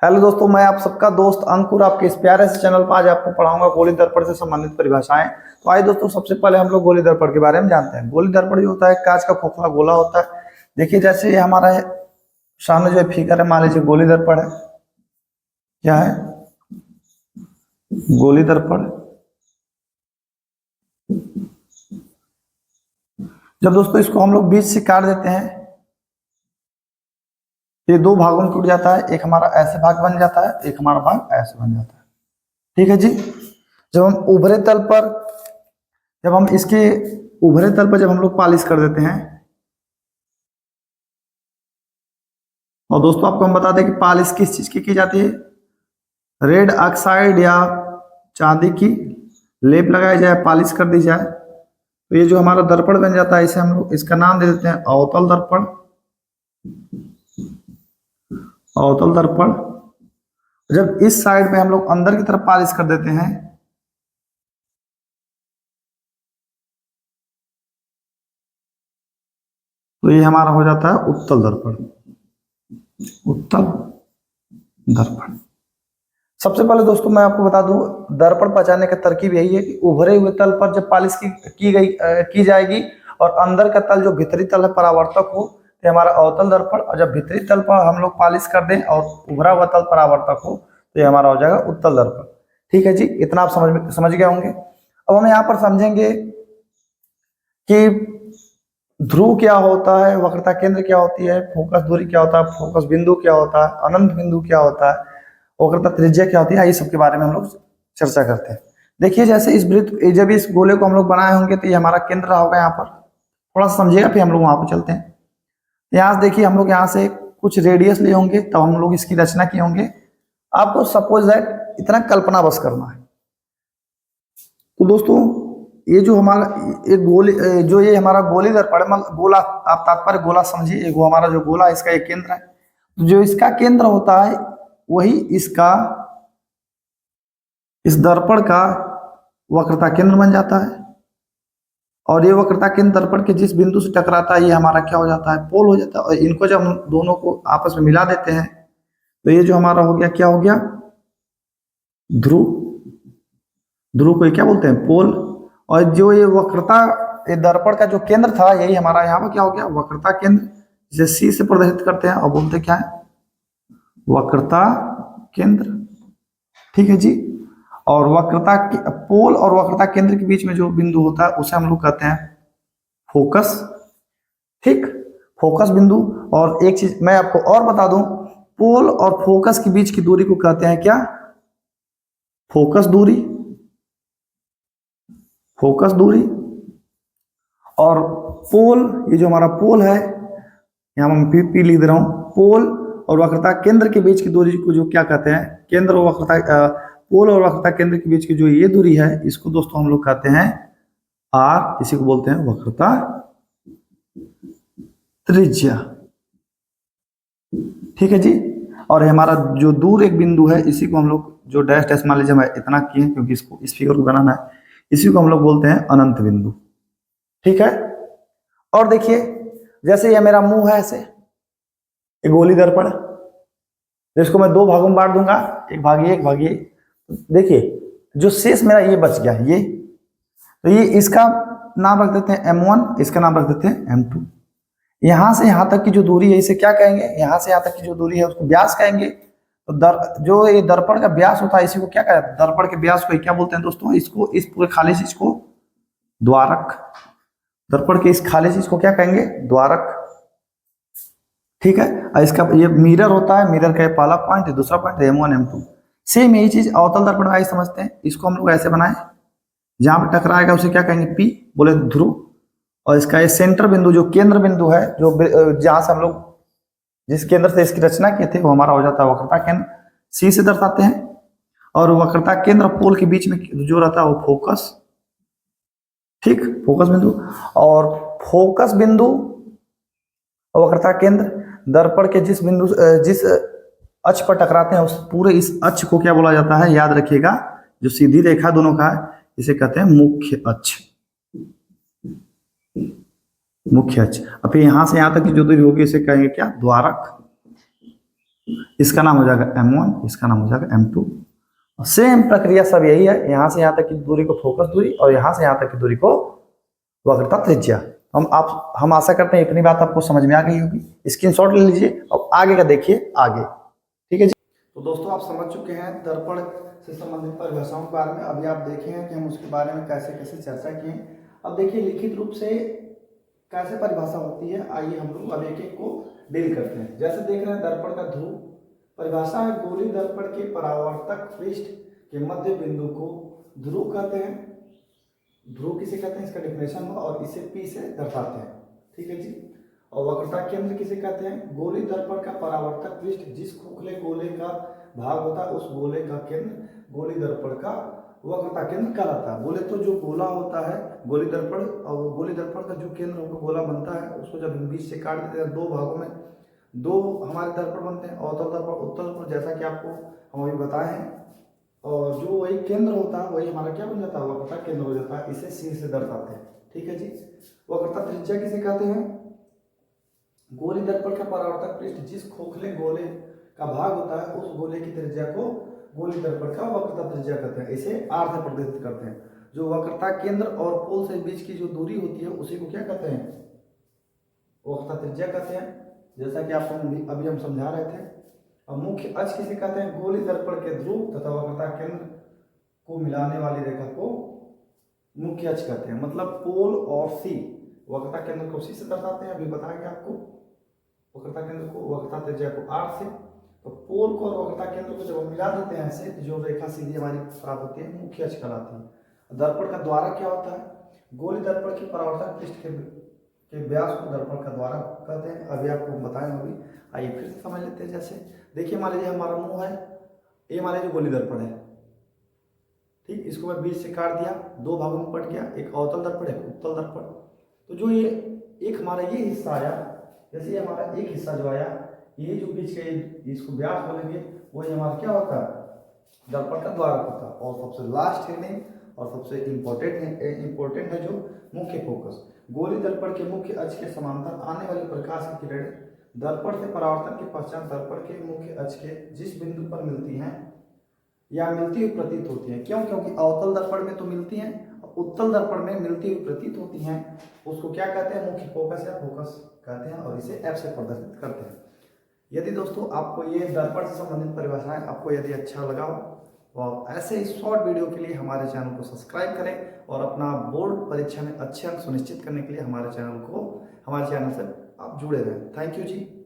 Hello दोस्तों, मैं आप सबका दोस्त अंकुर आपके इस प्यारे से चैनल पर आज आपको पढ़ाऊंगा गोली दर्पण से संबंधित परिभाषाएं। तो आइए दोस्तों, सबसे पहले हम लोग गोली दर्पण के बारे में जानते हैं। गोली दर्पण जो होता है कांच का खोखला गोला होता है। देखिए, जैसे ये हमारा है, सामने जो फिगर है, मान लीजिए गोली दर्पण है। क्या है? गोली दर्पण। जब दोस्तों इसको हम लोग बीच से काट देते हैं, ये दो भागों में टूट जाता है। एक हमारा ऐसे भाग बन जाता है, एक हमारा भाग ऐसे बन जाता है। ठीक है जी। जब हम उभरे तल पर जब हम इसके उभरे तल पर जब हम लोग पॉलिश कर देते हैं, और दोस्तों आपको हम बता दें कि पॉलिश किस चीज की जाती है। रेड ऑक्साइड या चांदी की लेप लगाई जाए, पॉलिश कर दी जाए, तो ये जो हमारा दर्पण बन जाता है, इसे हम लोग इसका नाम दे देते हैं अवतल दर्पण। अवतल दर्पण। जब इस साइड में हम लोग अंदर की तरफ पॉलिश कर देते हैं, तो ये हमारा हो जाता है उत्तल दर्पण। उत्तल दर्पण। सबसे पहले दोस्तों मैं आपको बता दूं, दर्पण पहचानने का तरकीब यही है कि उभरे हुए तल पर जब पॉलिश की जाएगी और अंदर का तल जो भीतरी तल है परावर्तक हो, तो हमारा अवतल दर्पण। और जब भीतरी तल पर हम लोग पॉलिश कर दें और उभरा हुआ तल परावर्तक हो, तो ये हमारा हो जाएगा उत्तल दर्पण। ठीक है जी, इतना आप समझ गए होंगे। अब हम यहाँ पर समझेंगे कि ध्रुव क्या होता है, वक्रता केंद्र क्या होती है, फोकस दूरी क्या होता है, फोकस बिंदु क्या होता है, अनंत बिंदु क्या होता है, वक्रता त्रिज्या क्या होती है, ये सब के बारे में हम लोग चर्चा करते हैं। देखिए, जैसे इस वृत्त, जब इस गोले को हम लोग बनाए होंगे तो ये हमारा केंद्र रहा होगा। यहाँ पर थोड़ा सा समझिएगा, फिर हम लोग वहां पर चलते हैं। यहाँ से देखिए, हम लोग यहाँ से कुछ रेडियस लिए होंगे, तब हम लोग इसकी रचना किए होंगे। आपको सपोज दैट इतना कल्पना बस करना है। तो दोस्तों, ये जो हमारा ये हमारा गोली दर्पण, मतलब गोला, आप तात्पर्य गोला समझिए। वो हमारा जो गोला है, इसका एक केंद्र है। जो इसका केंद्र होता है, वही इस दर्पण का वक्रता केंद्र बन जाता है। और ये वक्रता केंद्र दर्पण के जिस बिंदु से टकराता है, ये हमारा क्या हो जाता है, पोल हो जाता है। और इनको जब हम दोनों को आपस में मिला देते हैं, तो ये जो हमारा हो गया, क्या हो गया, ध्रुव। ध्रुव को क्या बोलते हैं, पोल। और जो ये वक्रता, ये दर्पण का जो केंद्र था, यही हमारा यहाँ पर क्या हो गया, वक्रता केंद्र, जिसे सी से प्रदर्शित करते हैं और बोलते क्या है, वक्रता केंद्र। ठीक है जी। और वक्रता पोल और वक्रता केंद्र के बीच में जो बिंदु होता है, उसे हम लोग कहते हैं फोकस। ठीक, फोकस बिंदु। और एक चीज मैं आपको और बता दूं, पोल और फोकस के बीच की दूरी को कहते हैं क्या, फोकस दूरी। फोकस दूरी। और पोल, ये जो हमारा पोल है, यहां मैं पी लिख दे रहा हूं, पोल और वक्रता केंद्र के बीच की दूरी को जो क्या कहते हैं, केंद्र और वक्रता, पोल और वक्रता केंद्र के बीच की जो ये दूरी है, इसको दोस्तों हम लोग कहते हैं आर। इसी को बोलते हैं वक्रता त्रिज्या। ठीक है जी। और हमारा जो दूर एक बिंदु है, इसी को हम लोग जो डैश डैश मान लीजिए, मैं इतना किए क्योंकि इसको इस फिगर को बनाना है, इसी को हम लोग बोलते हैं अनंत बिंदु। ठीक है। और देखिए, जैसे ये मेरा मुंह है, ऐसे एक गोली दर्पण, जिसको मैं दो भागों में बांट दूंगा, एक भाग ये, एक भाग ये। देखिए, जो शेष मेरा ये बच गया, ये, तो ये इसका नाम रख देते हैं M1, इसका नाम रख देते हैं M2। यहां से यहां तक की जो दूरी है, इसे क्या कहेंगे, यहां से यहां तक की जो दूरी है उसको व्यास कहेंगे। तो जो ये दर्पण का व्यास होता है, इसी को क्या कहते हैं, दर्पण के व्यास को क्या बोलते हैं दोस्तों, इसको, इस पूरे खाली चीज को द्वारक। दर्पण के इस खाली चीज को क्या कहेंगे, द्वारक। ठीक है। इसका ये मिरर होता है, मिरर का पहला पॉइंट है, दूसरा पॉइंट M1 M2। सेम यही चीज अवतल दर्पण में समझते हैं। इसको हम लोग ऐसे बनाए, जहां पे टकराएगा उसे क्या कहेंगे, P, बोले ध्रुव। और इसका ये सेंटर बिंदु, जो केंद्र बिंदु है, जो जहां से हम लोग जिस केंद्र से इसकी रचना किए थे, वो हमारा हो जाता है वक्रता केंद्र, C से दर्शाते हैं। और वक्रता केंद्र पोल के बीच में जो रहता है वो फोकस। ठीक, फोकस बिंदु। और फोकस बिंदु और वक्रता केंद्र दर्पण के जिस अक्ष पर टकराते हैं, उस पूरे इस अक्ष को क्या बोला जाता है, याद रखिएगा, जो सीधी रेखा दोनों का है, इसे कहते हैं मुख्य अक्ष। मुख्य अक्ष। अब यहां से यहां तक की जो दूरी होगी, इसे कहेंगे क्या, द्वारक। इसका नाम हो जाएगा M1, इसका नाम हो जाएगा M2। सेम प्रक्रिया सब यही है, यहाँ से यहाँ तक की दूरी को फोकस दूरी और यहाँ से यहाँ तक की दूरी को वक्रता त्रिज्या। हम आशा करते हैं इतनी बात आपको समझ में आ गई होगी। स्क्रीनशॉट ले लीजिए और आगे का देखिए आगे। ठीक है जी। तो दोस्तों आप समझ चुके हैं दर्पण से संबंधित परिभाषाओं के बारे में। अभी आप देखे हैं कि हम उसके बारे में कैसे कैसे चर्चा किए। अब देखिए लिखित रूप से कैसे परिभाषा होती है, आइए हम लोग अब एक एक को डील करते हैं। जैसे देख रहे हैं दर्पण का ध्रुव, परिभाषा है गोली दर्पण के परावर्तक पृष्ठ के मध्य बिंदु को ध्रुव कहते हैं। ध्रुव किसे कहते हैं, इसका डेफिनेशन हुआ और इसे P से दर्शाते हैं। ठीक है जी। और वक्रता केंद्र किसे कहते हैं, गोली दर्पण का परावर्तक पृष्ठ जिस खोखले गोले का भाग होता है उस गोले का केंद्र गोली दर्पण का वक्रता केंद्र कहलाता है। बोले तो जो गोला होता है गोली दर्पण, और गोली दर्पण का जो केंद्र होकर गोला बनता है उसको जब हम बीच से काट देते हैं दो भागों में, दो हमारे दर्पण बनते हैं, अवतल दर्पण उत्तल दर्पण, जैसा कि आपको हम अभी बताए हैं। और जो वही केंद्र होता है वही हमारा क्या बन जाता है, वक्रता केंद्र हो जाता है। इसे C से दर्शाते हैं। ठीक है जी। वक्रता त्रिज्या किसे कहते हैं, गोली दर्पण का परावर्तक पृष्ठ जिस खोखले गोले का भाग होता है उस गोले की त्रिज्या को गोली दर्पण का वक्रता त्रिज्या कहते हैं। इसे R से प्रदर्शित करते हैं। जो वक्रता केंद्र और पोल से बीच की जो दूरी होती है उसी को क्या कहते हैं, वक्रता त्रिज्या कहते हैं, जैसा कि आपको अभी हम समझा रहे थे। अब मुख्य अक्ष किसे कहते हैं, गोली दर्पण के ध्रुव तथा वक्रता केंद्र को मिलाने वाली रेखा को मुख्य अक्ष कहते हैं। मतलब पोल और C, वक्रता केंद्र को C से दर्शाते हैं, अभी बताएंगे आपको। वक्रता केंद्र को वक्रता त्रिज्या को R से, तो पोल को और वक्रता केंद्र को जब हम मिला देते हैं ऐसे, जो रेखा सीधी हमारी प्राप्त होती है मुख्य अक्ष कहलाती है। दर्पण का द्वारा क्या होता है, गोली दर्पण की परावर्तक पृष्ठ के व्यास को दर्पण का द्वारा कहते हैं। अभी आपको बताएं होगी, आइए फिर से समझ लेते हैं। जैसे देखिए मान लीजिए हमारा मुंह है, ये मान लीजिए गोली दर्पण है। ठीक, इसको मैं बीच से काट दिया, दो भागों में कट गया, एक अवतल दर्पण एक उत्तल दर्पण। तो जो ये एक हमारा ये हिस्सा आया, जैसे हमारा एक हिस्सा जो आया, ये जो बीच के इसको व्यास बोलेंगे, वही हमारा क्या होता है, दर्पण का द्वारक होता है। और सबसे लास्ट है और सबसे इम्पोर्टेंट है जो मुख्य फोकस, गोली दर्पण के मुख्य अक्ष के समांतर आने वाली प्रकाश की किरणें दर्पण से परावर्तन के पश्चात दर्पण के मुख्य अक्ष के जिस बिंदु पर मिलती हैं या मिलती हुई प्रतीत होती हैं। क्यों, क्योंकि अवतल दर्पण में तो मिलती हैं, उत्तल दर्पण में मिलती हुई प्रतीत होती हैं, उसको क्या कहते हैं, मुख्य फोकस या फोकस कहते हैं, और इसे F से प्रदर्शित करते हैं। यदि दोस्तों आपको ये दर्पण से संबंधित परिभाषाएं आपको यदि अच्छा लगा हो तो ऐसे ही शॉर्ट वीडियो के लिए हमारे चैनल को सब्सक्राइब करें और अपना बोर्ड परीक्षा में अच्छे अंक सुनिश्चित करने के लिए हमारे चैनल से आप जुड़े रहें। Thank you ji.